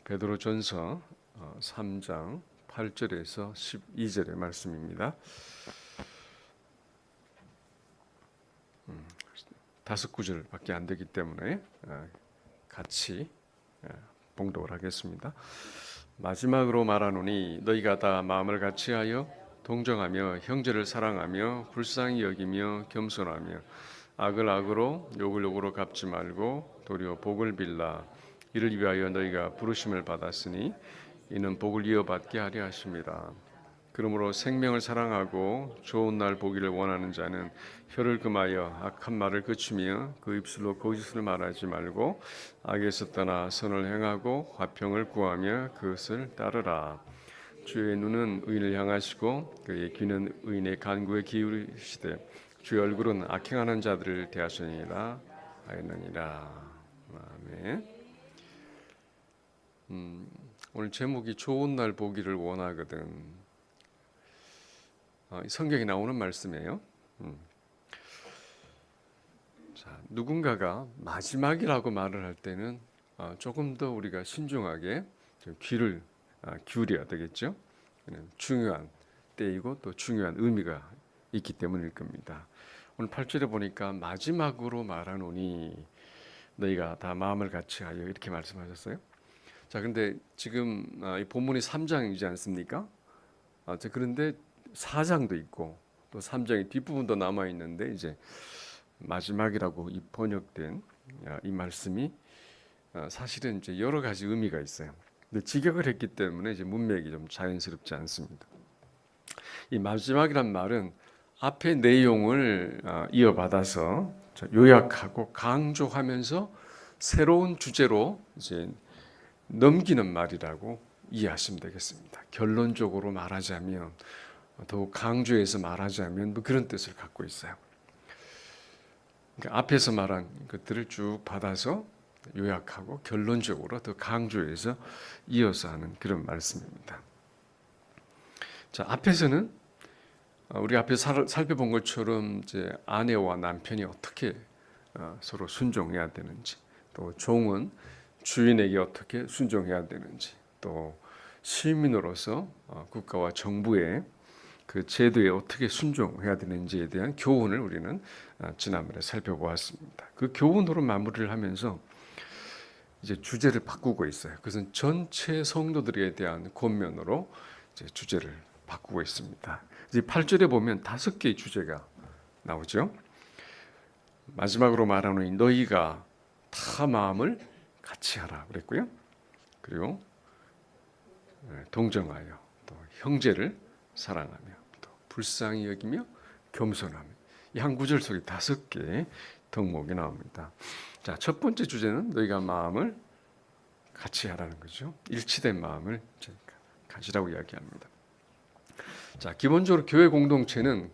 베드로전서 3장 8절에서 12절의 말씀입니다. 다섯 구절밖에 안 되기 때문에 같이 봉독을 하겠습니다. 마지막으로 말하노니 너희가 다 마음을 같이하여 동정하며 형제를 사랑하며 불쌍히 여기며 겸손하며 악을 악으로 욕을 욕으로 갚지 말고 도리어 복을 빌라. 이를 위하여 너희가 부르심을 받았으니 이는 복을 이어받게 하려 하심이라. 그러므로 생명을 사랑하고 좋은 날 보기를 원하는 자는 혀를 금하여 악한 말을 그치며 그 입술로 거짓을 말하지 말고 악에서 떠나 선을 행하고 화평을 구하며 그것을 따르라. 주의 눈은 의인을 향하시고 그의 귀는 의인의 간구에 기울이시되 주의 얼굴은 악행하는 자들을 대하시니라 하였느니라. 아멘. 오늘 제목이 좋은 날 보기를 원하거든. 성경에 나오는 말씀이에요. 자, 누군가가 마지막이라고 말을 할 때는 조금 더 우리가 신중하게 귀를 기울여야 되겠죠. 중요한 때이고 또 중요한 의미가 있기 때문일 겁니다. 오늘 8절에 보니까 마지막으로 말하노니 너희가 다 마음을 같이하여 이렇게 말씀하셨어요. 자, 근데 지금 이 본문이 3장이지 않습니까? 그런데 4장도 있고 또 3장의 뒷부분도 남아 있는데 이제 마지막이라고 이 번역된 이 말씀이 사실은 이제 여러 가지 의미가 있어요. 근데 직역을 했기 때문에 이제 문맥이 좀 자연스럽지 않습니다. 이 마지막이란 말은 앞의 내용을 이어받아서 요약하고 강조하면서 새로운 주제로 이제 넘기는 말이라고 이해하시면 되겠습니다. 결론적으로 말하자면, 더욱 강조해서 말하자면 뭐 그런 뜻을 갖고 있어요. 그러니까 앞에서 말한 것들을 쭉 받아서 요약하고 결론적으로 더 강조해서 이어서 하는 그런 말씀입니다. 자, 앞에서는 우리 앞에 살펴본 것처럼 이제 아내와 남편이 어떻게 서로 순종해야 되는지, 또 종은 주인에게 어떻게 순종해야 되는지, 또 시민으로서 국가와 정부의 그 제도에 어떻게 순종해야 되는지에 대한 교훈을 우리는 지난번에 살펴보았습니다. 그 교훈으로 마무리를 하면서 이제 주제를 바꾸고 있어요. 그것은 전체 성도들에 대한 권면으로 이제 주제를 바꾸고 있습니다. 이제 8절에 보면 5개의 주제가 나오죠. 마지막으로 말하노니 너희가 다 마음을 같이 하라 그랬고요. 그리고 동정하여 또 형제를 사랑하며 또 불쌍히 여기며 겸손하며 이 한 구절 속에 5개의 덕목이 나옵니다. 자, 첫 번째 주제는 너희가 마음을 같이 하라는 거죠. 일치된 마음을 가지라고 이야기합니다. 자, 기본적으로 교회 공동체는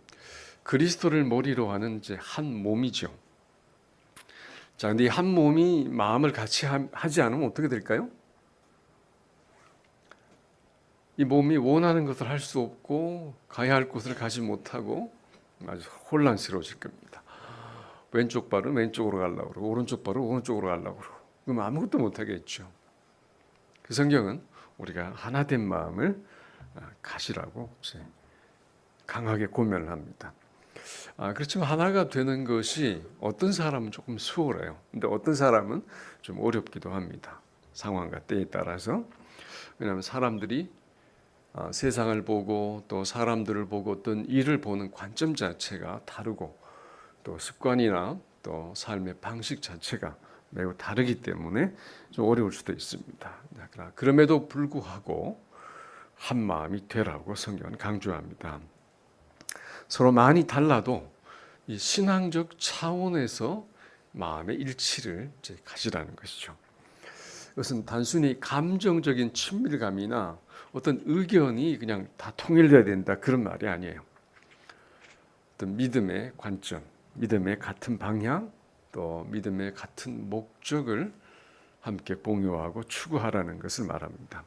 그리스도를 머리로 하는 이제 한 몸이죠. 자, 근데 이 한 몸이 마음을 같이 하지 않으면 어떻게 될까요? 이 몸이 원하는 것을 할 수 없고 가야 할 곳을 가지 못하고 아주 혼란스러워질 겁니다. 왼쪽 발은 왼쪽으로 가려고 그러고 오른쪽 발은 오른쪽으로 가려고 그러고 그럼 아무것도 못하겠죠. 그 성경은 우리가 하나 된 마음을 가지라고 강하게 권면을 합니다. 그렇지만 하나가 되는 것이 어떤 사람은 조금 수월해요. 근데 어떤 사람은 좀 어렵기도 합니다. 상황과 때에 따라서. 왜냐하면 사람들이 세상을 보고 또 사람들을 보고 어떤 일을 보는 관점 자체가 다르고 또 습관이나 또 삶의 방식 자체가 매우 다르기 때문에 좀 어려울 수도 있습니다. 그럼에도 불구하고 한 마음이 되라고 성경은 강조합니다. 서로 많이 달라도 이 신앙적 차원에서 마음의 일치를 가지라는 것이죠. 이것은 단순히 감정적인 친밀감이나 어떤 의견이 그냥 다 통일돼야 된다 그런 말이 아니에요. 어떤 믿음의 관점, 믿음의 같은 방향, 또 믿음의 같은 목적을 함께 공유하고 추구하라는 것을 말합니다.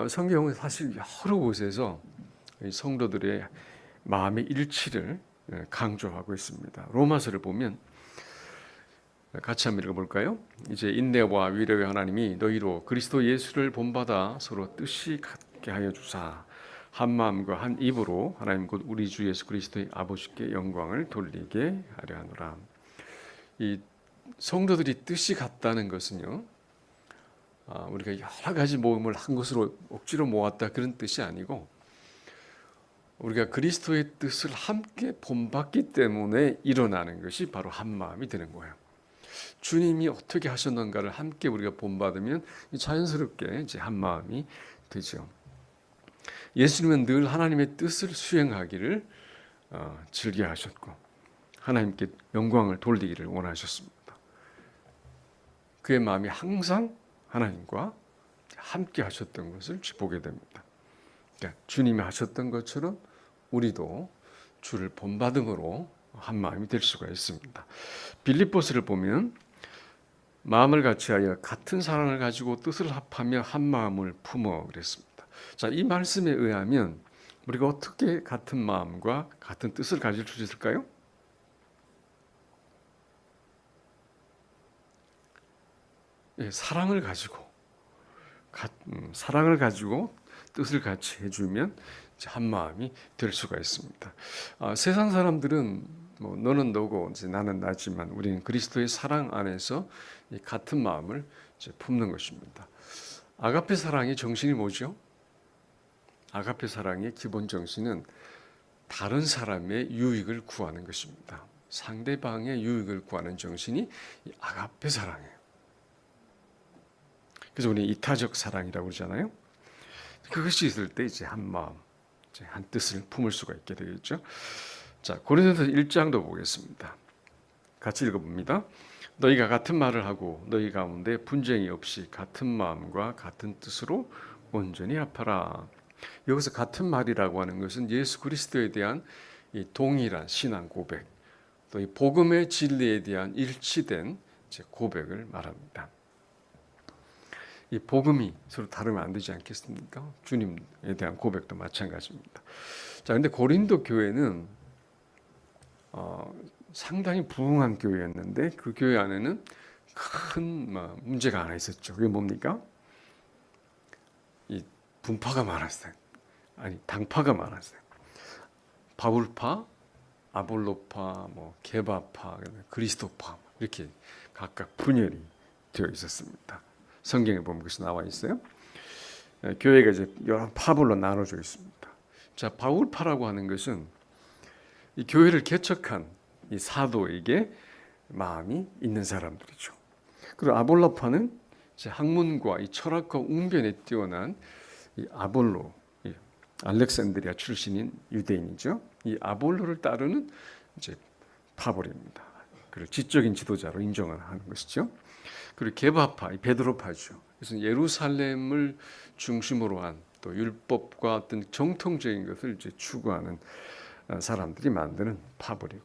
성경은 사실 여러 곳에서 성도들의 마음의 일치를 강조하고 있습니다. 로마서를 보면 같이 한번 읽어볼까요? 이제 인내와 위로의 하나님이 너희로 그리스도 예수를 본받아 서로 뜻이 같게 하여 주사 한 마음과 한 입으로 하나님 곧 우리 주 예수 그리스도의 아버지께 영광을 돌리게 하려 하노라. 이 성도들이 뜻이 같다는 것은요, 우리가 여러 가지 모임을 한 곳으로 억지로 모았다 그런 뜻이 아니고, 우리가 그리스도의 뜻을 함께 본받기 때문에 일어나는 것이 바로 한 마음이 되는 거예요. 주님이 어떻게 하셨는가를 함께 우리가 본받으면 자연스럽게 이제 한 마음이 되죠. 예수님은 늘 하나님의 뜻을 수행하기를 즐겨하셨고 하나님께 영광을 돌리기를 원하셨습니다. 그의 마음이 항상 하나님과 함께 하셨던 것을 보게 됩니다. 그러니까 주님이 하셨던 것처럼 우리도 주를 본받음으로 한 마음이 될 수가 있습니다. 빌립보서를 보면 마음을 같이하여 같은 사랑을 가지고 뜻을 합하며 한 마음을 품어 그랬습니다. 자, 이 말씀에 의하면 우리가 어떻게 같은 마음과 같은 뜻을 가질 수 있을까요? 예, 사랑을 가지고 뜻을 같이 해주면 한 마음이 될 수가 있습니다. 세상 사람들은 너는 너고 이제 나는 나지만 우리는 그리스도의 사랑 안에서 같은 마음을 이제 품는 것입니다. 아가페 사랑의 정신이 뭐죠? 아가페 사랑의 기본 정신은 다른 사람의 유익을 구하는 것입니다. 상대방의 유익을 구하는 정신이 이 아가페 사랑이에요. 그래서 우리 이타적 사랑이라고 그러잖아요. 그것이 있을 때 이제 한 마음, 이제 한 뜻을 품을 수가 있게 되겠죠. 자, 고린도서 1장도 보겠습니다. 같이 읽어봅니다. 너희가 같은 말을 하고 너희 가운데 분쟁이 없이 같은 마음과 같은 뜻으로 온전히 합하라. 여기서 같은 말이라고 하는 것은 예수 그리스도에 대한 이 동일한 신앙 고백, 또 이 복음의 진리에 대한 일치된 고백을 말합니다. 이 복음이 서로 다르면 안 되지 않겠습니까? 주님에 대한 고백도 마찬가지입니다. 자, 근데 고린도 교회는 상당히 부흥한 교회였는데 그 교회 안에는 큰 문제가 하나 있었죠. 그게 뭡니까? 이 분파가 많았어요. 아니, 당파가 많았어요. 바울파, 아볼로파, 게바파, 그리스도파 이렇게 각각 분열이 되어 있었습니다. 성경에 보면 그것이 나와 있어요. 교회가 이제 여러 파별로 나눠져 있습니다. 자, 바울파라고 하는 것은 이 교회를 개척한 이 사도에게 마음이 있는 사람들이죠. 그리고 아볼로파는 이제 학문과 이 철학과 웅변에 뛰어난 이 아볼로, 알렉산드리아 출신인 유대인이죠. 이 아볼로를 따르는 이제 파벌입니다. 그리고 지적인 지도자로 인정을 하는 것이죠. 그리고 게바파, 베드로파죠. 그래서 예루살렘을 중심으로 한 또 율법과 어떤 정통적인 것을 이제 추구하는 사람들이 만드는 파벌이고,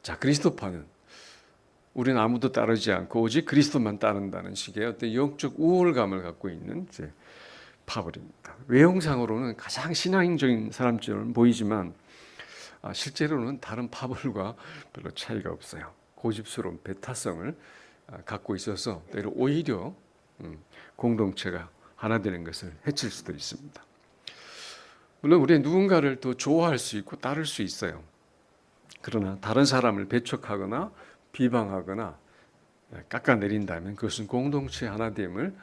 자, 그리스도파는 우리는 아무도 따르지 않고 오직 그리스도만 따른다는 식의 어떤 영적 우월감을 갖고 있는 이제 파벌입니다. 외형상으로는 가장 신앙적인 사람처럼 보이지만 실제로는 다른 파벌과 별로 차이가 없어요. 고집스러운 배타성을 갖고 있어서 오히려 공동체가 하나 되는 것을 해칠 수도 있습니다. 물론 우리는 누군가를 또 좋아할 수 있고 따를 수 있어요. 그러나 다른 사람을 배척하거나 비방하거나 깎아내린다면 그것은 공동체 하나됨을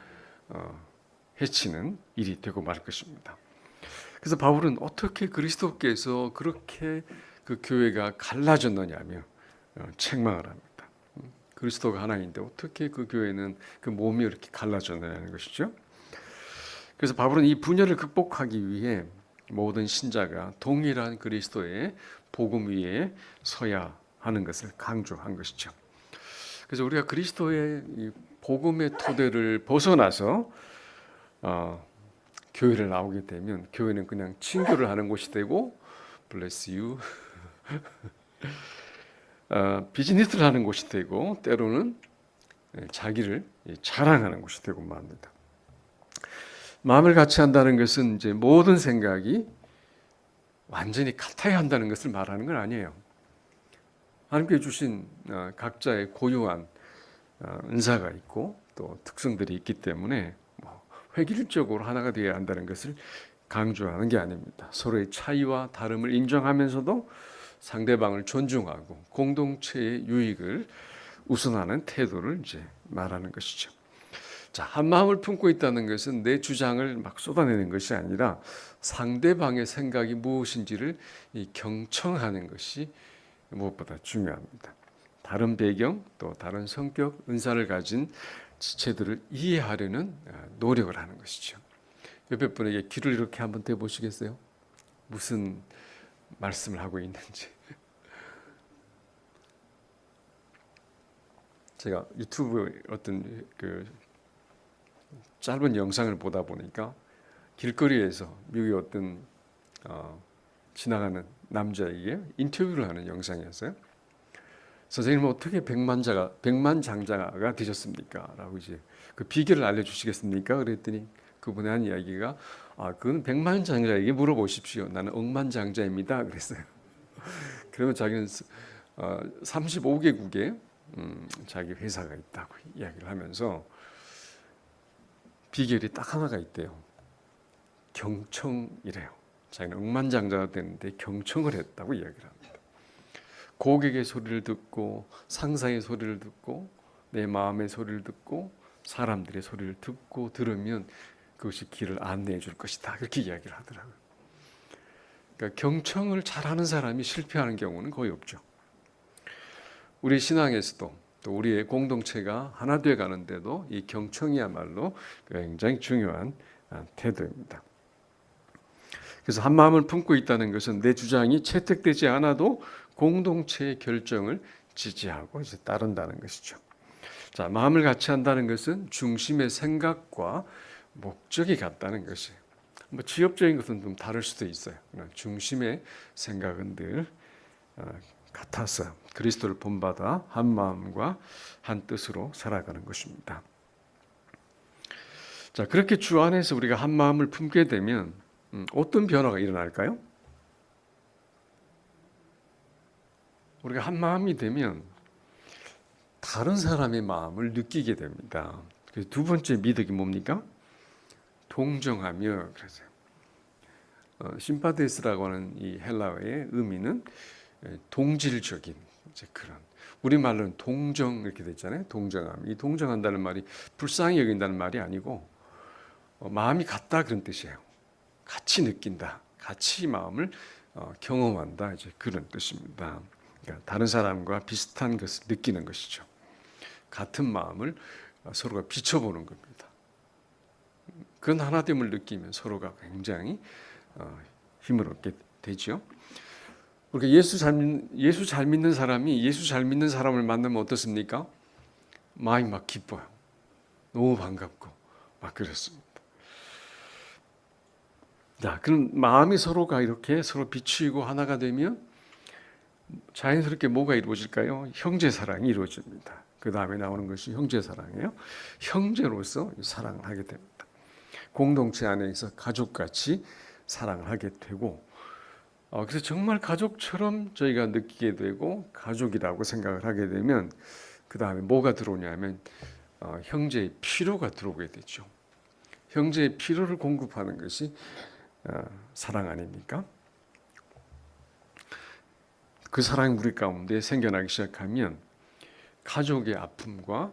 해치는 일이 되고 말 것입니다. 그래서 바울은 어떻게 그리스도께서 그렇게 그 교회가 갈라졌느냐며 책망을 합니다. 그리스도가 하나인데 어떻게 그 교회는 그 몸이 이렇게 갈라졌느냐는 것이죠. 그래서 바울은 이 분열을 극복하기 위해 모든 신자가 동일한 그리스도의 복음 위에 서야 하는 것을 강조한 것이죠. 그래서 우리가 그리스도의 이 복음의 토대를 벗어나서 교회를 나오게 되면 교회는 그냥 친교를 하는 곳이 되고 bless you 비즈니스를 하는 곳이 되고 때로는 자기를 자랑하는 곳이 되고 맙니다. 마음을 같이 한다는 것은 이제 모든 생각이 완전히 같아야 한다는 것을 말하는 건 아니에요. 하나님께 주신 각자의 고유한 은사가 있고 또 특성들이 있기 때문에 획일적으로 하나가 되어야 한다는 것을 강조하는 게 아닙니다. 서로의 차이와 다름을 인정하면서도 상대방을 존중하고 공동체의 유익을 우선하는 태도를 이제 말하는 것이죠. 자, 한 마음을 품고 있다는 것은 내 주장을 막 쏟아내는 것이 아니라 상대방의 생각이 무엇인지를 경청하는 것이 무엇보다 중요합니다. 다른 배경 또 다른 성격, 은사를 가진 지체들을 이해하려는 노력을 하는 것이죠. 옆에 분에게 귀를 이렇게 한번 대보시겠어요? 무슨 말씀을 하고 있는지. 제가 유튜브 어떤 그 짧은 영상을 보다 보니까 길거리에서 미국의 어떤 지나가는 남자에게 인터뷰를 하는 영상이었어요. 선생님은 어떻게 백만장자가 되셨습니까? 라고 이제 그 비결을 알려주시겠습니까? 그랬더니 그분이 한 이야기가 그건 백만장자에게 물어보십시오. 나는 억만장자입니다. 그랬어요. 그러면 자기는 35개국에 자기 회사가 있다고 이야기를 하면서 비결이 딱 하나가 있대요. 경청이래요. 자기는 억만장자가 되는데 경청을 했다고 이야기를 합니다. 고객의 소리를 듣고 상사의 소리를 듣고 내 마음의 소리를 듣고 사람들의 소리를 듣고 들으면 그것이 길을 안내해 줄 것이다. 그렇게 이야기를 하더라고요. 그러니까 경청을 잘하는 사람이 실패하는 경우는 거의 없죠. 우리 신앙에서도 또 우리의 공동체가 하나 되어 가는데도 이 경청이야말로 굉장히 중요한 태도입니다. 그래서 한 마음을 품고 있다는 것은 내 주장이 채택되지 않아도 공동체의 결정을 지지하고 이제 따른다는 것이죠. 자, 마음을 같이 한다는 것은 중심의 생각과 목적이 같다는 것이에요. 지엽적인 것은 좀 다를 수도 있어요. 중심의 생각은 늘 같아서 그리스도를 본받아 한 마음과 한 뜻으로 살아가는 것입니다. 자, 그렇게 주 안에서 우리가 한 마음을 품게 되면 어떤 변화가 일어날까요? 우리가 한 마음이 되면 다른 사람의 마음을 느끼게 됩니다. 그래서 두 번째 미덕이 뭡니까? 동정하며. 그래서 심파데스라고 하는 이 헬라어의 의미는 동질적인 그런, 우리말로는 동정 이렇게 됐잖아요. 동정함. 이 동정한다는 말이 불쌍히 여긴다는 말이 아니고 마음이 같다 그런 뜻이에요. 같이 느낀다, 같이 마음을 경험한다, 이제 그런 뜻입니다. 그러니까 다른 사람과 비슷한 것을 느끼는 것이죠. 같은 마음을 서로가 비춰보는 겁니다. 그런 하나됨을 느끼면 서로가 굉장히 힘을 얻게 되죠. 그러니까 예수 잘 믿는 사람이 예수 잘 믿는 사람을 만나면 어떻습니까? 마음이 막 기뻐요. 너무 반갑고 막 그렇습니다. 자, 그럼 마음이 서로가 이렇게 서로 비추이고 하나가 되면 자연스럽게 뭐가 이루어질까요? 형제 사랑이 이루어집니다. 그 다음에 나오는 것이 형제 사랑이에요. 형제로서 사랑을 하게 됩니다. 공동체 안에서 가족같이 사랑을 하게 되고, 그래서 정말 가족처럼 저희가 느끼게 되고 가족이라고 생각을 하게 되면 그 다음에 뭐가 들어오냐면 형제의 필요가 들어오게 되죠. 형제의 필요를 공급하는 것이 사랑 아닙니까? 그 사랑이 우리 가운데 생겨나기 시작하면 가족의 아픔과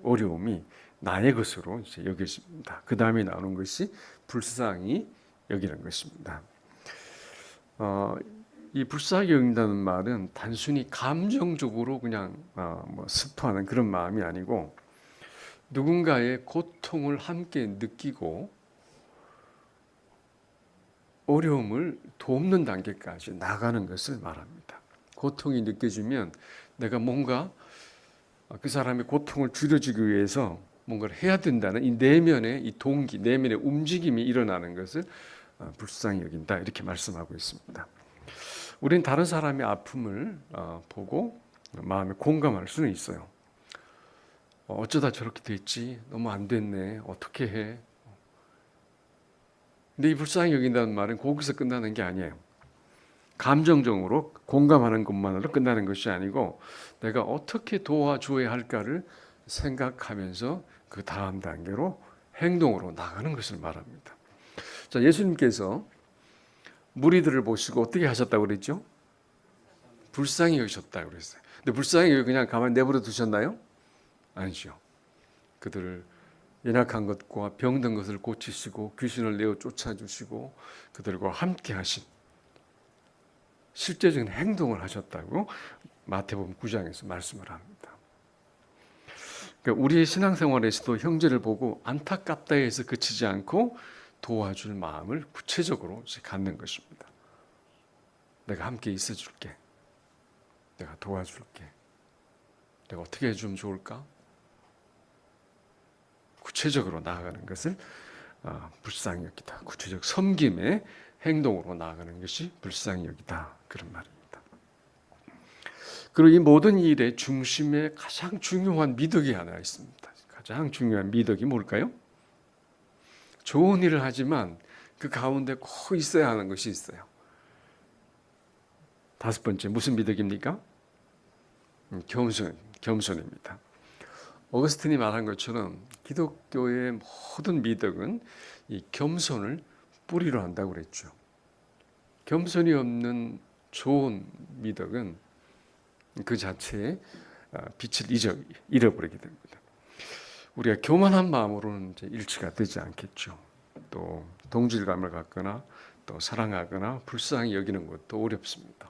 어려움이 나의 것으로 이제 여겨집니다. 그 다음에 나오는 것이 불쌍히 여기는 것입니다. 이 불쌍히 여긴다는 말은 단순히 감정적으로 그냥 슬퍼하는 그런 마음이 아니고 누군가의 고통을 함께 느끼고 어려움을 돕는 단계까지 나가는 것을 말합니다. 고통이 느껴지면 내가 뭔가 그 사람의 고통을 줄여주기 위해서 뭔가를 해야 된다는 이 내면의 이 동기, 내면의 움직임이 일어나는 것을 불쌍히 여긴다, 이렇게 말씀하고 있습니다. 우린 다른 사람의 아픔을 보고 마음에 공감할 수는 있어요. 어쩌다 저렇게 됐지? 너무 안 됐네. 어떻게 해? 근데 이 불쌍히 여긴다는 말은 거기서 끝나는 게 아니에요. 감정적으로 공감하는 것만으로 끝나는 것이 아니고 내가 어떻게 도와줘야 할까를 생각하면서 그 다음 단계로 행동으로 나가는 것을 말합니다. 자, 예수님께서 무리들을 보시고 어떻게 하셨다고 그랬죠? 불쌍히 여기셨다고 그랬어요. 근데 불쌍히 여기 그냥 가만히 내버려 두셨나요? 아니죠. 그들을 연약한 것과 병든 것을 고치시고 귀신을 내어 쫓아주시고 그들과 함께 하신 실제적인 행동을 하셨다고 마태복음 9장에서 말씀을 합니다. 그러니까 우리의 신앙생활에서도 형제를 보고 안타깝다 해서 그치지 않고 도와줄 마음을 구체적으로 갖는 것입니다. 내가 함께 있어줄게. 내가 도와줄게. 내가 어떻게 해주면 좋을까? 구체적으로 나아가는 것을 불쌍히 여기다. 구체적 섬김의 행동으로 나아가는 것이 불쌍히 여기다. 그런 말입니다. 그리고 이 모든 일의 중심에 가장 중요한 미덕이 하나 있습니다. 가장 중요한 미덕이 뭘까요? 좋은 일을 하지만 그 가운데 꼭 있어야 하는 것이 있어요. 다섯 번째, 무슨 미덕입니까? 겸손입니다. 어거스틴이 말한 것처럼 기독교의 모든 미덕은 이 겸손을 뿌리로 한다고 그랬죠. 겸손이 없는 좋은 미덕은 그 자체의 빛을 잃어버리게 됩니다. 우리가 교만한 마음으로는 이제 일치가 되지 않겠죠. 또 동질감을 갖거나 또 사랑하거나 불쌍히 여기는 것도 어렵습니다.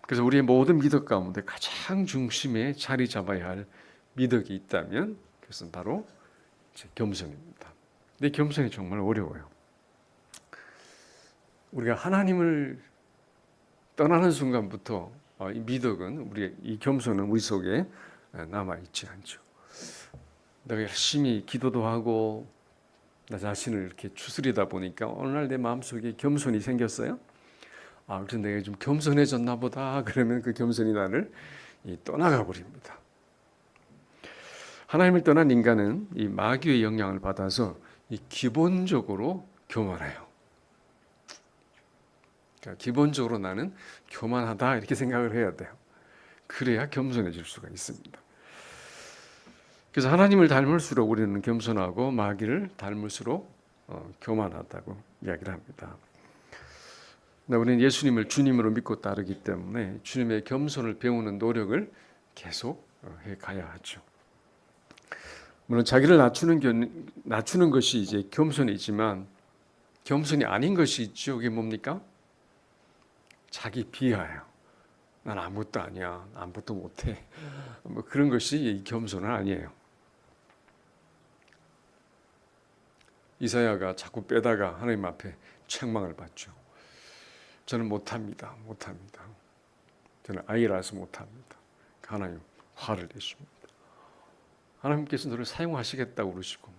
그래서 우리의 모든 미덕 가운데 가장 중심에 자리 잡아야 할 미덕이 있다면 그것은 바로 겸손입니다. 근데 겸손이 정말 어려워요. 우리가 하나님을 떠나는 순간부터 이 미덕은 이 겸손은 우리 속에 남아 있지 않죠. 내가 열심히 기도도 하고 나 자신을 이렇게 추스리다 보니까 어느 날 내 마음속에 겸손이 생겼어요. 그래서 내가 좀 겸손해졌나 보다. 그러면 그 겸손이 나를 떠나가 버립니다. 하나님을 떠난 인간은 이 마귀의 영향을 받아서 기본적으로 교만해요. 그러니까 기본적으로 나는 교만하다 이렇게 생각을 해야 돼요. 그래야 겸손해질 수가 있습니다. 그래서 하나님을 닮을수록 우리는 겸손하고 마귀를 닮을수록 교만하다고 이야기를 합니다. 우리는 예수님을 주님으로 믿고 따르기 때문에 주님의 겸손을 배우는 노력을 계속 해가야 하죠. 물론 자기를 낮추는 것이 이제 겸손이지만 겸손이 아닌 것이 있죠. 그게 뭡니까? 자기 비하예요. 난 아무것도 아니야. 아무것도 못해. 뭐 그런 것이 겸손은 아니에요. 이사야가 자꾸 빼다가 하나님 앞에 책망을 받죠. 저는 못합니다. 저는 아이라서 못합니다. 하나님 화를 내십니다. 하나님께서 너를 사용하시겠다고 그러시고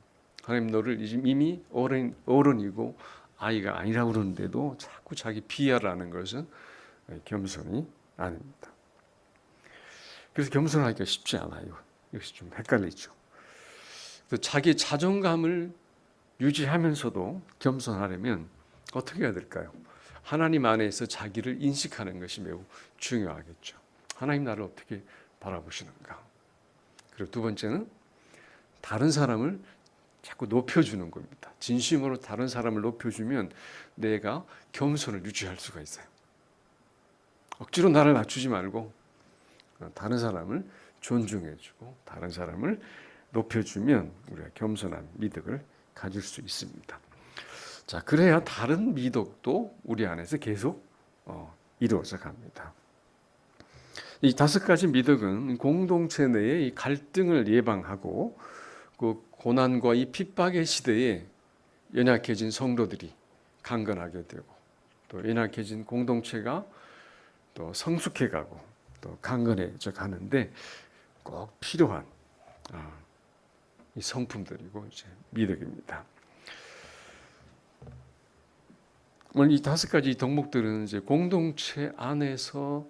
하나님 너를 이미 어른이고 아이가 아니라고 그러는데도 자꾸 자기 비하라는 것은 겸손이 아닙니다. 그래서 겸손하기가 쉽지 않아요. 이것이 좀 헷갈리죠. 자기 자존감을 유지하면서도 겸손하려면 어떻게 해야 될까요? 하나님 안에서 자기를 인식하는 것이 매우 중요하겠죠. 하나님 나를 어떻게 바라보시는가? 그리고 두 번째는 다른 사람을 자꾸 높여주는 겁니다. 진심으로 다른 사람을 높여주면 내가 겸손을 유지할 수가 있어요. 억지로 나를 낮추지 말고 다른 사람을 존중해주고 다른 사람을 높여주면 우리가 겸손한 미덕을 가질 수 있습니다. 자, 그래야 다른 미덕도 우리 안에서 계속 이루어져 갑니다. 이 다섯 가지 미덕은 공동체 내의 이 갈등을 예방하고 그 고난과 이 핍박의 시대에 연약해진 성도들이 강건하게 되고 또 연약해진 공동체가 또 성숙해가고 또 강건해져 가는데 꼭 필요한 이 성품들이고 이제 미덕입니다. 오늘 이 다섯 가지 덕목들은 이제 공동체 안에서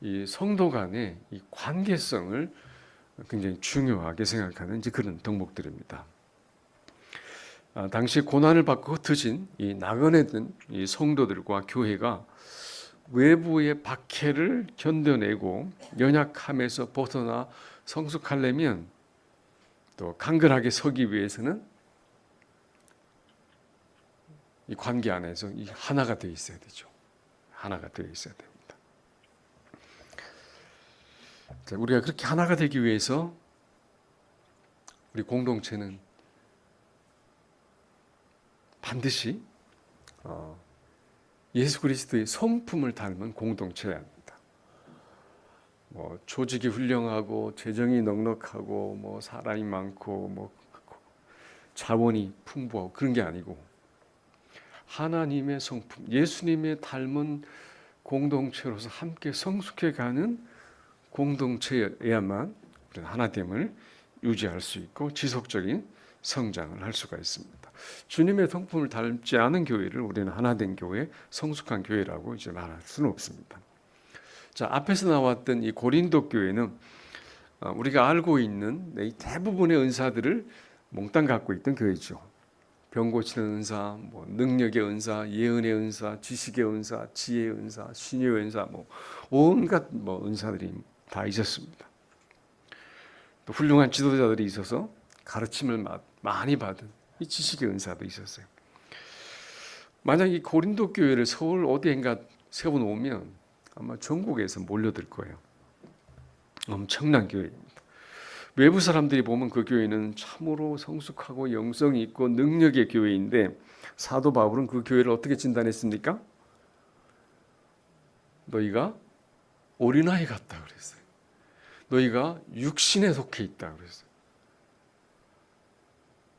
이 성도 간의 이 관계성을 굉장히 중요하게 생각하는 이제 그런 덕목들입니다. 당시 고난을 받고 흩어진 이 나그네든 이 성도들과 교회가 외부의 박해를 견뎌내고 연약함에서 벗어나 성숙하려면 또 강건하게 서기 위해서는 이 관계 안에서 이 하나가 되어 있어야 되죠. 하나가 되어 있어야 됩니다. 자, 우리가 그렇게 하나가 되기 위해서 우리 공동체는 반드시 예수 그리스도의 성품을 닮은 공동체여야 합니다. 뭐 조직이 훌륭하고 재정이 넉넉하고 뭐 사람이 많고 뭐 자원이 풍부하고 그런 게 아니고 하나님의 성품, 예수님의 닮은 공동체로서 함께 성숙해가는 공동체여야만 우리는 하나됨을 유지할 수 있고 지속적인 성장을 할 수가 있습니다. 주님의 성품을 닮지 않은 교회를 우리는 하나된 교회, 성숙한 교회라고 이제 말할 수는 없습니다. 자, 앞에서 나왔던 이 고린도 교회는 우리가 알고 있는 이 대부분의 은사들을 몽땅 갖고 있던 교회죠. 병 고치는 은사, 뭐 능력의 은사, 예언의 은사, 지식의 은사, 지혜의 은사, 신유의 은사, 뭐 온갖 은사들이 다 있었습니다. 또 훌륭한 지도자들이 있어서 가르침을 많이 받은 이 지식의 은사도 있었어요. 만약 이 고린도 교회를 서울 어디엔가 세워놓으면 아마 전국에서 몰려들 거예요. 엄청난 교회입니다. 외부 사람들이 보면 그 교회는 참으로 성숙하고 영성이 있고 능력의 교회인데 사도 바울은 그 교회를 어떻게 진단했습니까? 너희가 어린아이 같다 그랬어요. 너희가 육신에 속해 있다 그랬어요.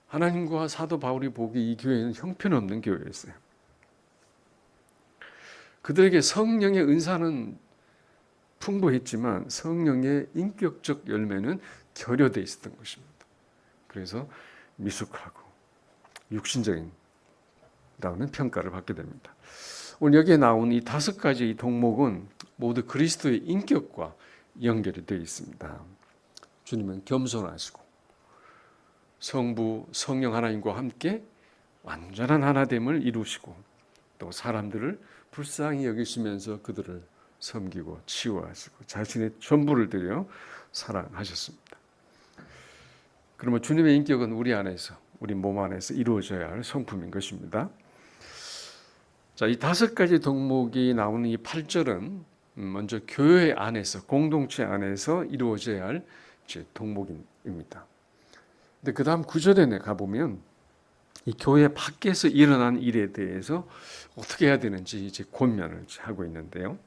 하나님과 사도 바울이 보기 이 교회는 형편없는 교회였어요. 그들에게 성령의 은사는 풍부했지만 성령의 인격적 열매는 결여되어 있었던 것입니다. 그래서 미숙하고 육신적인 라는 평가를 받게 됩니다. 오늘 여기에 나온 이 5가지 동목은 모두 그리스도의 인격과 연결이 되어 있습니다. 주님은 겸손하시고 성부, 성령 하나님과 함께 완전한 하나됨을 이루시고 또 사람들을 불쌍히 여기시면서 그들을 섬기고 치유하시고 자신의 전부를 들여 사랑하셨습니다. 그러면 주님의 인격은 우리 안에서, 우리 몸 안에서 이루어져야 할 성품인 것입니다. 자, 이 5가지 동목이 나오는 이 8절은 먼저 교회 안에서, 공동체 안에서 이루어져야 할 동목입니다. 근데 그 다음 9절에 가보면 이 교회 밖에서 일어난 일에 대해서 어떻게 해야 되는지 이제 권면을 하고 있는데요.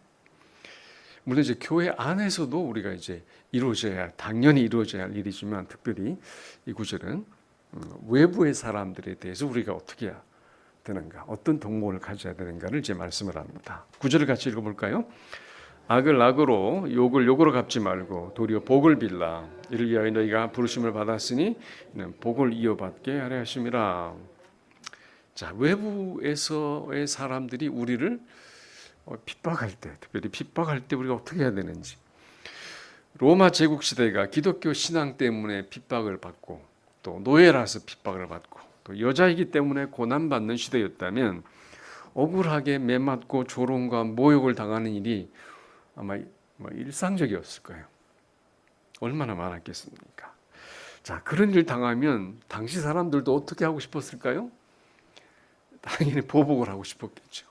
물론 이제 교회 안에서도 우리가 이제 당연히 이루어져야 할 일이지만 특별히 이 9절은 외부의 사람들에 대해서 우리가 어떻게 해야 되는가, 어떤 동목을 가져야 되는가를 이제 말씀을 합니다. 9절을 같이 읽어볼까요? 악을 악으로 욕을 욕으로 갚지 말고 도리어 복을 빌라. 이를 위하여 너희가 부르심을 받았으니 이는 복을 이어받게 하려 하심이라. 자, 외부에서의 사람들이 우리를 핍박할 때, 특별히 핍박할 때 우리가 어떻게 해야 되는지. 로마 제국 시대가 기독교 신앙 때문에 핍박을 받고 또 노예라서 핍박을 받고 또 여자이기 때문에 고난받는 시대였다면 억울하게 매맞고 조롱과 모욕을 당하는 일이 아마 일상적이었을 거예요. 얼마나 많았겠습니까? 자, 그런 일 당하면 당시 사람들도 어떻게 하고 싶었을까요? 당연히 보복을 하고 싶었겠죠.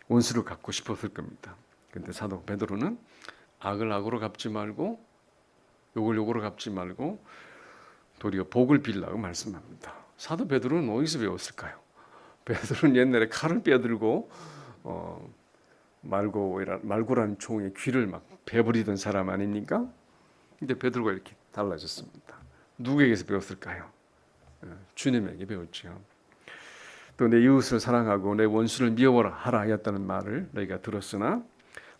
원수를 갚고 싶었을 겁니다. 그런데 사도 베드로는 악을 악으로 갚지 말고 욕을 욕으로 갚지 말고 도리어 복을 빌라고 말씀합니다. 사도 베드로는 어디서 배웠을까요? 베드로는 옛날에 칼을 빼들고 말고라는 종의 귀를 막 베버리던 사람 아닙니까? 근데 베드로가 이렇게 달라졌습니다. 누구에게서 배웠을까요? 주님에게 배웠죠. 또 내 이웃을 사랑하고 내 원수를 미워하라 하였다는 말을 너희가 들었으나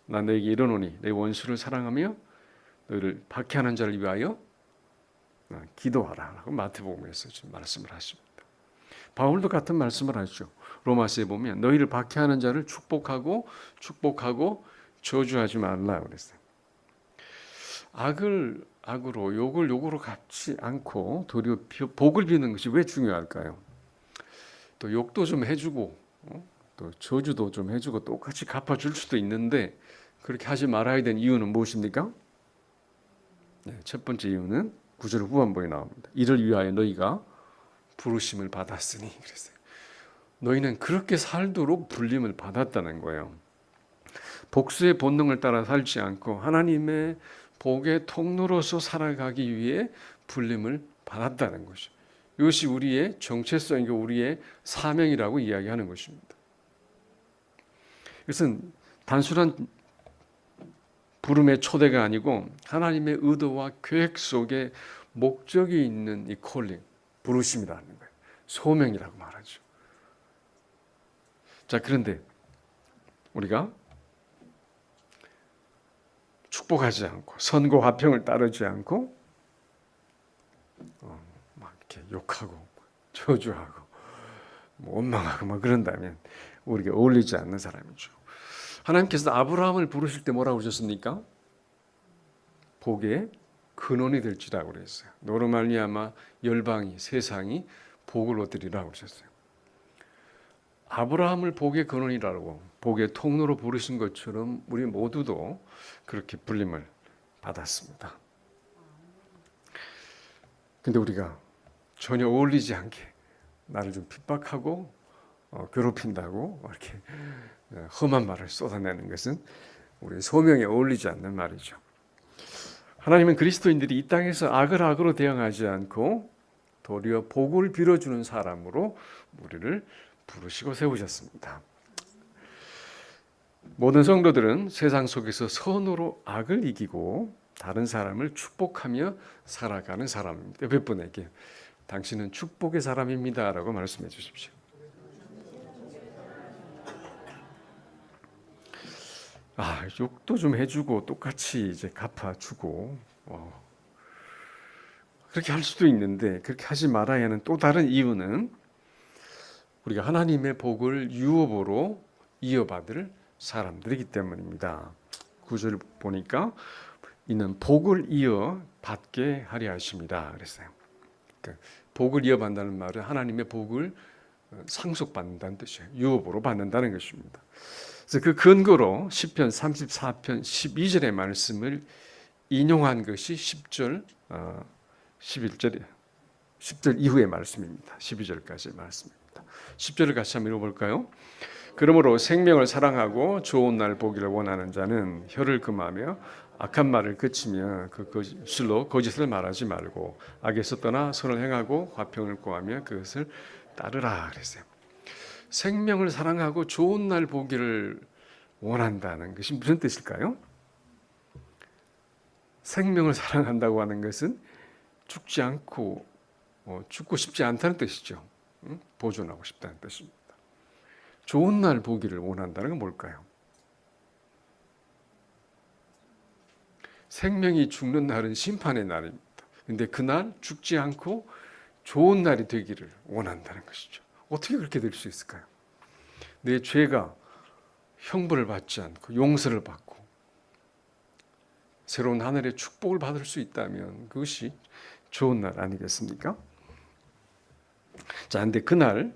나 너희에게 이르노니 내 원수를 사랑하며 너희를 박해하는 자를 위하여 기도하라라고 마태복음에서 지금 말씀을 하십니다. 바울도 같은 말씀을 하죠. 로마서에 보면 너희를 박해하는 자를 축복하고 저주하지 말라 그랬어요. 악을 악으로 욕을 욕으로 갚지 않고 도리어 복을 비는 것이 왜 중요할까요? 또 욕도 좀 해주고 또 저주도 좀 해주고 똑같이 갚아줄 수도 있는데 그렇게 하지 말아야 되는 이유는 무엇입니까? 네, 첫 번째 이유는 9절 후반부에 나옵니다. 이를 위하여 너희가 부르심을 받았으니 그랬어요. 너희는 그렇게 살도록 불림을 받았다는 거예요. 복수의 본능을 따라 살지 않고 하나님의 복의 통로로서 살아가기 위해 불림을 받았다는 것이죠. 이것이 우리의 정체성이고 우리의 사명이라고 이야기하는 것입니다. 이것은 단순한 부름의 초대가 아니고 하나님의 의도와 계획 속에 목적이 있는 이 콜링, 부르심이라는 거예요. 소명이라고 말하죠. 자, 그런데 우리가 축복하지 않고 선고 화평을 따르지 않고 막 이렇게 욕하고 저주하고 원망하고 막 그런다면 우리에게 어울리지 않는 사람이죠. 하나님께서 아브라함을 부르실 때 뭐라고 그러셨습니까? 복의 근원이 될지라고 그랬어요. 너로 말미암아 열방이 세상이 복을 얻으리라고 그러셨어요. 아브라함을 복의 근원이라고 복의 통로로 부르신 것처럼 우리 모두도 그렇게 불림을 받았습니다. 근데 우리가 전혀 어울리지 않게 나를 좀 핍박하고 괴롭힌다고 이렇게 험한 말을 쏟아내는 것은 우리 소명에 어울리지 않는 말이죠. 하나님은 그리스도인들이 이 땅에서 악을 악으로 대응하지 않고 도리어 복을 빌어주는 사람으로 우리를 부르시고 세우셨습니다. 모든 성도들은 세상 속에서 선으로 악을 이기고 다른 사람을 축복하며 살아가는 사람입니다. 옆에 분에게 당신은 축복의 사람입니다 라고 말씀해 주십시오. 욕도 좀 해주고 똑같이 이제 갚아주고 그렇게 할 수도 있는데 그렇게 하지 말아야 하는 또 다른 이유는 우리가 하나님의 복을 유업으로 이어받을 사람들이기 때문입니다. 9절 보니까 이는 복을 이어 받게 하려 하십니다. 그랬어요. 그러니까 복을 이어받는다는 말은 하나님의 복을 상속받는다는 뜻이에요. 유업으로 받는다는 것입니다. 그래서 그 근거로 시편 34편 12절의 말씀을 인용한 것이 10절, 11절, 10절 이후의 말씀입니다. 12절까지의 말씀입니다. 10절을 같이 한번 읽어볼까요? 그러므로 생명을 사랑하고 좋은 날 보기를 원하는 자는 혀를 금하며 악한 말을 그치며 그 것으로 거짓을 말하지 말고 악에서 떠나 선을 행하고 화평을 구하며 그것을 따르라 그랬어요. 생명을 사랑하고 좋은 날 보기를 원한다는 것이 무슨 뜻일까요? 생명을 사랑한다고 하는 것은 죽지 않고 죽고 싶지 않다는 뜻이죠. 보존하고 싶다는 뜻입니다. 좋은 날 보기를 원한다는 건 뭘까요? 생명이 죽는 날은 심판의 날입니다. 그런데 그날 죽지 않고 좋은 날이 되기를 원한다는 것이죠. 어떻게 그렇게 될 수 있을까요? 내 죄가 형벌을 받지 않고 용서를 받고 새로운 하늘의 축복을 받을 수 있다면 그것이 좋은 날 아니겠습니까? 자, 근데 그날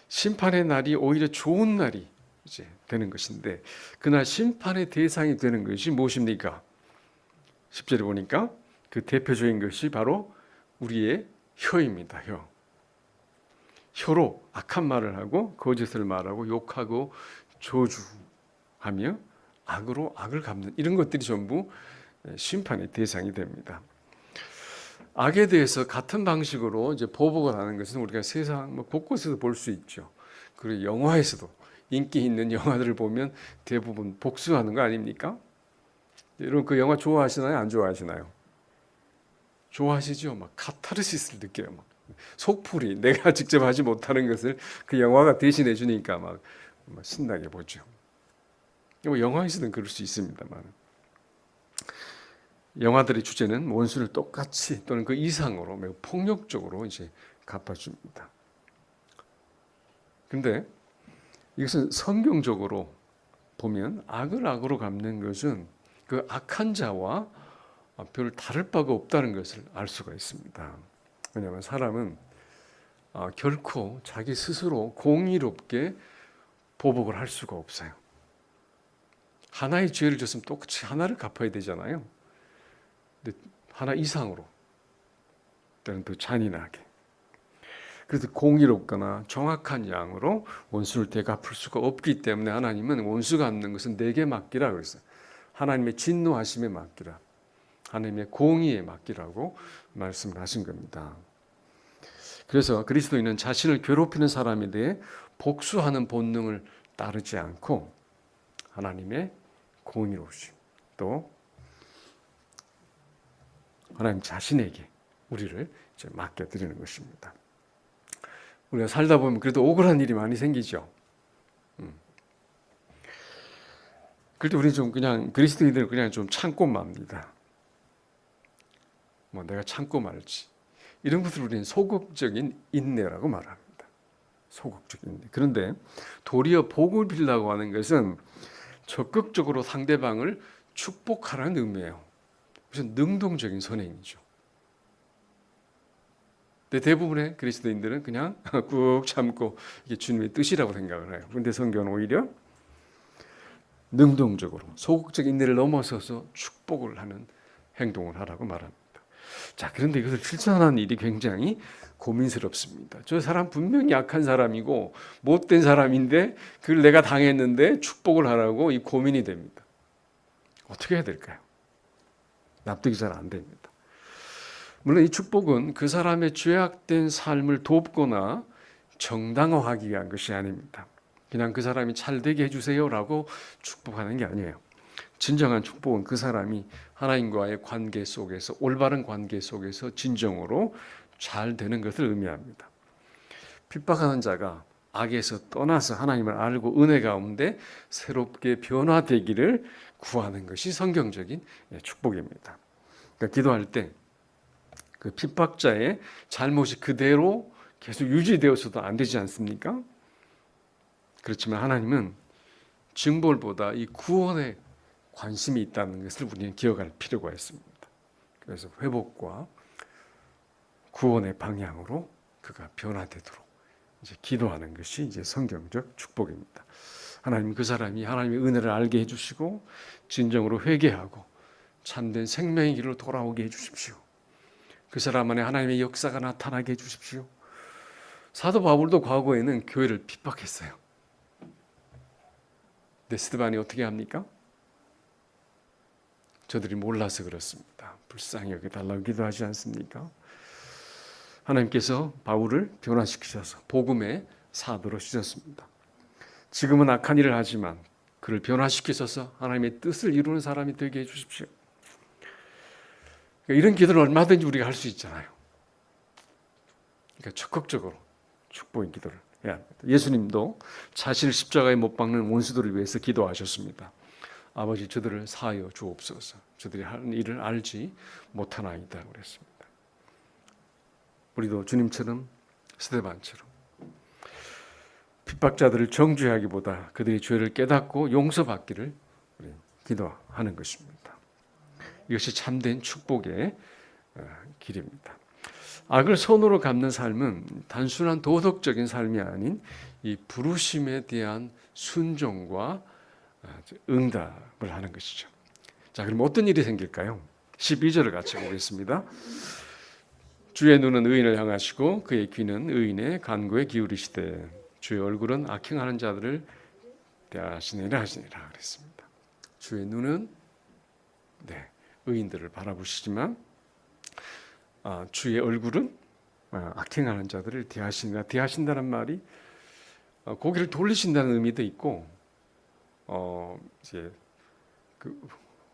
심판의 날이 오히려 좋은 날이 이제 되는 것인데 그날 심판의 대상이 되는 것이 무엇입니까? 10절에 보니까 그 대표적인 것이 바로 우리의 혀입니다. 혀로 악한 말을 하고 거짓을 말하고 욕하고 저주하며 악으로 악을 갚는 이런 것들이 전부 심판의 대상이 됩니다. 악에 대해서 같은 방식으로 이제 보복을 하는 것은 우리가 세상 곳곳에서 볼 수 있죠. 그리고 영화에서도 인기 있는 영화들을 보면 대부분 복수하는 거 아닙니까? 여러분 그 영화 좋아하시나요? 안 좋아하시나요? 좋아하시죠? 막 카타르시스를 느껴요. 막 속풀이 내가 직접 하지 못하는 것을 그 영화가 대신해 주니까 막 신나게 보죠. 영화에서는 그럴 수 있습니다만 영화들의 주제는 원수를 똑같이 또는 그 이상으로 매우 폭력적으로 이제 갚아줍니다. 그런데 이것은 성경적으로 보면 악을 악으로 갚는 것은 그 악한 자와 별 다를 바가 없다는 것을 알 수가 있습니다. 왜냐하면 사람은 결코 자기 스스로 공의롭게 보복을 할 수가 없어요. 하나의 죄를 졌으면 똑같이 하나를 갚아야 되잖아요. 근데 하나 이상으로, 때는 더 잔인하게. 그래서 공의롭거나 정확한 양으로 원수를 되갚을 수가 없기 때문에 하나님은 원수 갚는 것은 내게 맡기라 그랬어요. 하나님의 진노하심에 맡기라. 하나님의 공의에 맡기라고 말씀을 하신 겁니다. 그래서 그리스도인은 자신을 괴롭히는 사람에 대해 복수하는 본능을 따르지 않고 하나님의 공의로우심, 또 하나님 자신에게 우리를 이제 맡겨드리는 것입니다. 우리가 살다 보면 그래도 억울한 일이 많이 생기죠. 그럴 때 우리 좀 그냥 그리스도인들은 그냥 좀 참고 맙니다. 뭐 내가 참고 말지. 이런 것을 우리는 소극적인 인내라고 말합니다. 소극적인 인내. 그런데 도리어 복을 빌라고 하는 것은 적극적으로 상대방을 축복하라는 의미예요. 무슨 능동적인 선행이죠. 근데 대부분의 그리스도인들은 그냥 꾹 참고 이게 주님의 뜻이라고 생각을 해요. 그런데 성경은 오히려 능동적으로 소극적인 인내를 넘어서서 축복을 하는 행동을 하라고 말합니다. 자, 그런데 이것을 실천하는 일이 굉장히 고민스럽습니다. 저 사람 분명히 약한 사람이고 못된 사람인데 그걸 내가 당했는데 축복을 하라고 이 고민이 됩니다. 어떻게 해야 될까요? 납득이 잘 안 됩니다. 물론 이 축복은 그 사람의 죄악된 삶을 돕거나 정당화하기 위한 것이 아닙니다. 그냥 그 사람이 잘 되게 해주세요라고 축복하는 게 아니에요. 진정한 축복은 그 사람이 하나님과의 관계 속에서, 올바른 관계 속에서 진정으로 잘 되는 것을 의미합니다. 핍박하는 자가 악에서 떠나서 하나님을 알고 은혜 가운데 새롭게 변화되기를 구하는 것이 성경적인 축복입니다. 그러니까 기도할 때 그 핍박자의 잘못이 그대로 계속 유지되어서도 안 되지 않습니까? 그렇지만 하나님은 징벌보다 이 구원에 관심이 있다는 것을 우리는 기억할 필요가 있습니다. 그래서 회복과 구원의 방향으로 그가 변화되도록 이제 기도하는 것이 이제 성경적 축복입니다. 하나님 그 사람이 하나님의 은혜를 알게 해주시고 진정으로 회개하고 참된 생명의 길로 돌아오게 해주십시오. 그 사람 안에 하나님의 역사가 나타나게 해주십시오. 사도 바울도 과거에는 교회를 핍박했어요. 근데 스데반이 어떻게 합니까? 저들이 몰라서 그렇습니다. 불쌍히 여겨달라고 기도하지 않습니까? 하나님께서 바울을 변화시키셔서 복음의 사도로 쓰셨습니다. 지금은 악한 일을 하지만 그를 변화시키셔서 하나님의 뜻을 이루는 사람이 되게 해주십시오. 이런 기도를 얼마든지 우리가 할 수 있잖아요. 그러니까 적극적으로 축복의 기도를 해야 합니다. 예수님도 자신을 십자가에 못 박는 원수들을 위해서 기도하셨습니다. 아버지 저들을 사하여 주옵소서. 저들이 하는 일을 알지 못하나이다 그랬습니다. 우리도 주님처럼 스데반처럼 핍박자들을 정죄하기보다 그들의 죄를 깨닫고 용서받기를 우리 기도하는 것입니다. 이것이 참된 축복의 길입니다. 악을 손으로 갚는 삶은 단순한 도덕적인 삶이 아닌 이 부르심에 대한 순종과 응답을 하는 것이죠. 자, 그럼 어떤 일이 생길까요? 12절을 같이 보겠습니다. 주의 눈은 의인을 향하시고 그의 귀는 의인의 간구에 기울이시되 주의 얼굴은 악행하는 자들을 대하시니라 하시니라 그랬습니다. 주의 눈은 의인들을 바라보시지만 주의 얼굴은 악행하는 자들을 대하시니라. 대하신다는 말이 고개를 돌리신다는 의미도 있고 이제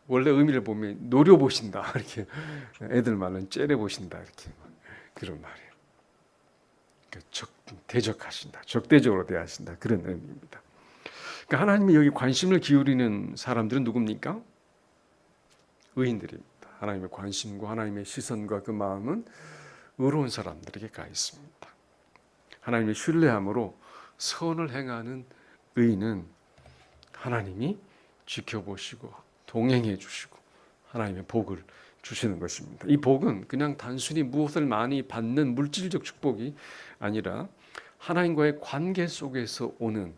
원래 의미를 보면 노려보신다 이렇게 애들 말은 째려보신다 이렇게 그런 말이에요. 그러니까 대적하신다, 적대적으로 대하신다 그런 의미입니다. 그러니까 하나님이 여기 관심을 기울이는 사람들은 누굽니까? 의인들입니다. 하나님의 관심과 하나님의 시선과 그 마음은 의로운 사람들에게 가 있습니다. 하나님의 신뢰함으로 선을 행하는 의인은 하나님이 지켜보시고 동행해 주시고 하나님의 복을 주시는 것입니다. 이 복은 그냥 단순히 무엇을 많이 받는 물질적 축복이 아니라 하나님과의 관계 속에서 오는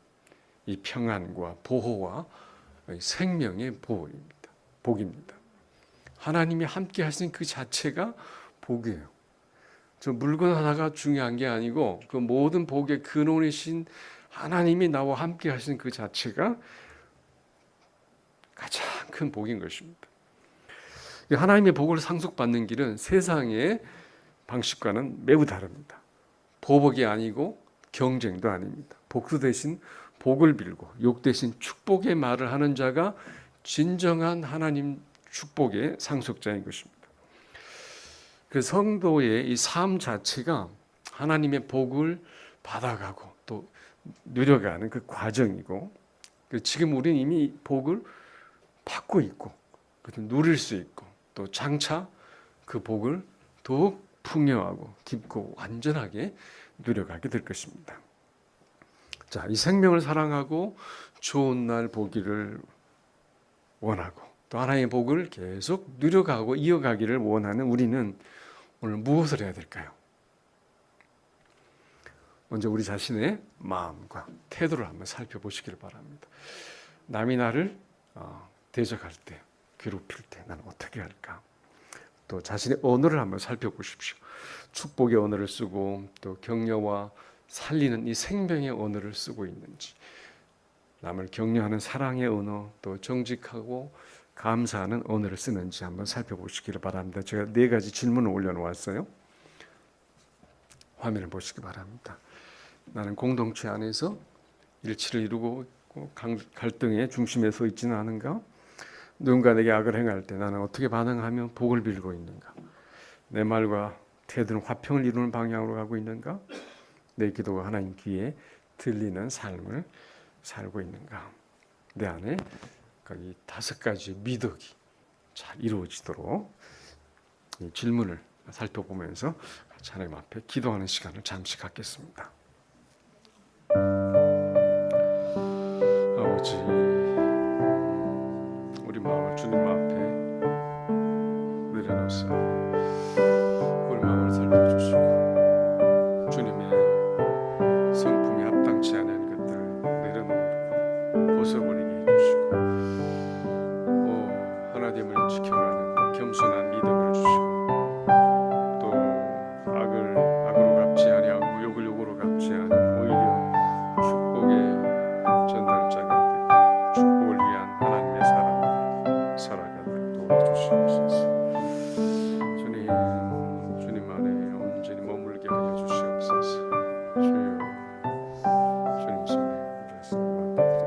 이 평안과 보호와 생명의 복입니다. 하나님이 함께 하신 그 자체가 복이에요. 저 물건 하나가 중요한 게 아니고 그 모든 복의 근원이신 하나님이 나와 함께 하신 그 자체가 가장 큰 복인 것입니다. 하나님의 복을 상속받는 길은 세상의 방식과는 매우 다릅니다. 보복이 아니고 경쟁도 아닙니다. 복수 대신 복을 빌고 욕 대신 축복의 말을 하는 자가 진정한 하나님 축복의 상속자인 것입니다. 그 성도의 이 삶 자체가 하나님의 복을 받아가고 또 누려가는 그 과정이고, 지금 우리는 이미 복을 받고 있고 누릴 수 있고 또 장차 그 복을 더욱 풍요하고 깊고 완전하게 누려가게 될 것입니다. 자, 이 생명을 사랑하고 좋은 날 보기를 원하고 또 하나님의 복을 계속 누려가고 이어가기를 원하는 우리는 오늘 무엇을 해야 될까요? 먼저 우리 자신의 마음과 태도를 한번 살펴보시기를 바랍니다. 남이 나를 대적할 때, 괴롭힐 때 나는 어떻게 할까? 또 자신의 언어를 한번 살펴보십시오. 축복의 언어를 쓰고 또 격려와 살리는 이 생명의 언어를 쓰고 있는지, 남을 격려하는 사랑의 언어, 또 정직하고 감사하는 언어를 쓰는지 한번 살펴보시기를 바랍니다. 제가 4가지 질문을 올려놓았어요. 화면을 보시기 바랍니다. 나는 공동체 안에서 일치를 이루고 있고 갈등의 중심에 서 있지는 않은가? 누군가 내게 악을 행할 때 나는 어떻게 반응하며 복을 빌고 있는가? 내 말과 태도는 화평을 이루는 방향으로 가고 있는가? 내 기도가 하나님 귀에 들리는 삶을 살고 있는가? 내 안에 이 5가지 미덕이 잘 이루어지도록 이 질문을 살펴보면서 하나님 앞에 기도하는 시간을 잠시 갖겠습니다. 아버지, 우리 마음을 주님 앞에 내려놓사 우리 마음을 살펴주시고 주님의 성품에 합당치 않은 것들 내려놓고 벗어버리게 해주시고 하나님을 지켜가는 겸손한 믿음을 주시고 또 악으로 갚지 아니하고 욕을 욕으로 갚지 않은 오히려 축복의 전달자가 되고 축복을 위한 하나님의 사람들 살아가도록 도와주시옵소서. 주님 안에 온전히 머물게 하여 주시옵소서. 주여, 주님 손에 말씀 맡겨드립니다.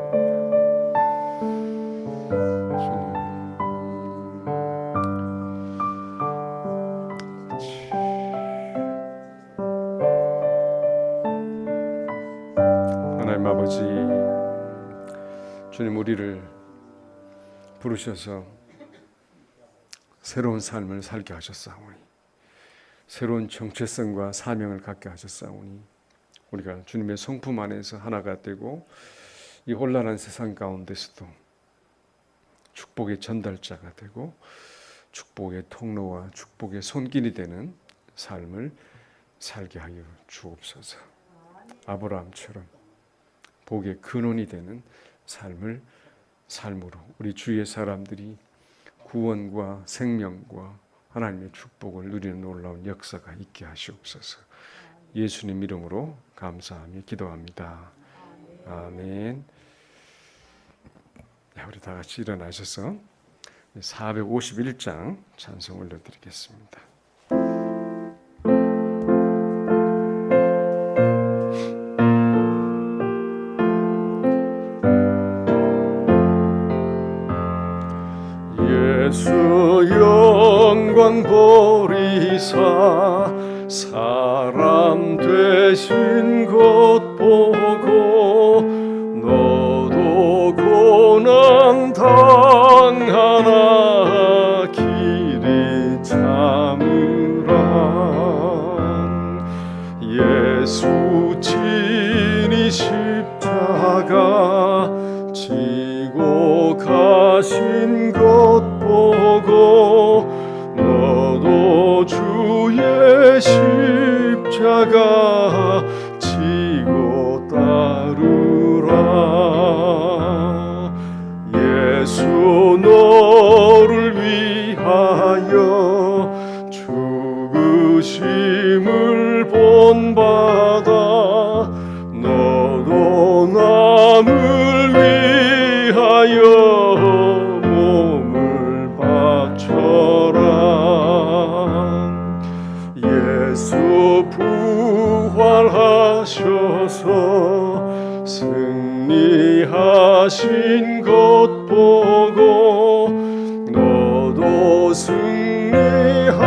하나님 아버지, 주님 우리를 부르셔서 새로운 삶을 살게 하셨사오니, 새로운 정체성과 사명을 갖게 하셨사오니 우리가 주님의 성품 안에서 하나가 되고 이 혼란한 세상 가운데서도 축복의 전달자가 되고 축복의 통로와 축복의 손길이 되는 삶을 살게 하여 주옵소서. 아브라함처럼 복의 근원이 되는 삶으로 우리 주위의 사람들이 구원과 생명과 하나님의 축복을 누리는 놀라운 역사가 있게 하시옵소서. 예수님 이름으로 감사하며 기도합니다. 아멘. 우리 다 같이 일어나셔서 451장 찬송 올려드리겠습니다. 예수 영광 보리사 사람 되신 것 보고 너도 고난 당하나 길이 참으라. 예수 친히 십자가 지고 가신 것 보고 너도 주의 십자가 지고 따르라. 부르심을 본받아 너도 남을 위하여 몸을 바쳐라. 예수 부활하셔서 승리하신 것 보고 너도 승리할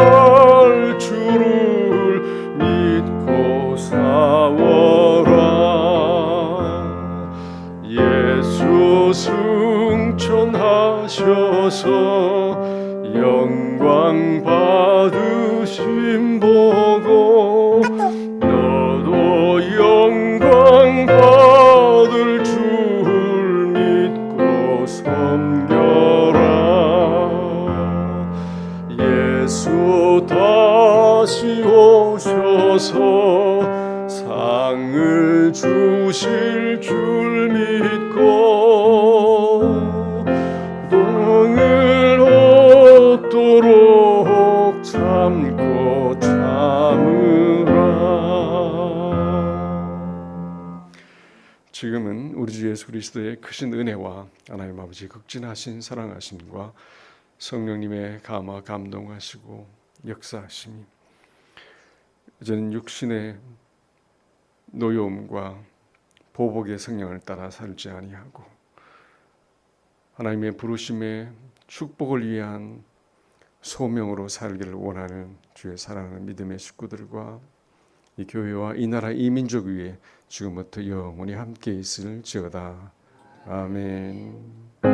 줄을 믿고 싸워라. 예수 승천하셔서 영광 받으심 보고 너도 영광 받을 줄 믿고 섬겨라. 예수 다시 오셔서 상을 주실 줄 믿고 동을 얻도록 참고 참으라. 지금은 우리 주 예수 그리스도의 크신 은혜와 하나님 아버지 극진하신 사랑하심과 성령님의 감화 감동하시고 역사하심이 이제는 육신의 노여움과 보복의 성령을 따라 살지 아니하고 하나님의 부르심의 축복을 위한 소명으로 살기를 원하는 주의 사랑하는 믿음의 식구들과 이 교회와 이 나라 이 민족 위에 지금부터 영원히 함께 있을지어다. 아멘.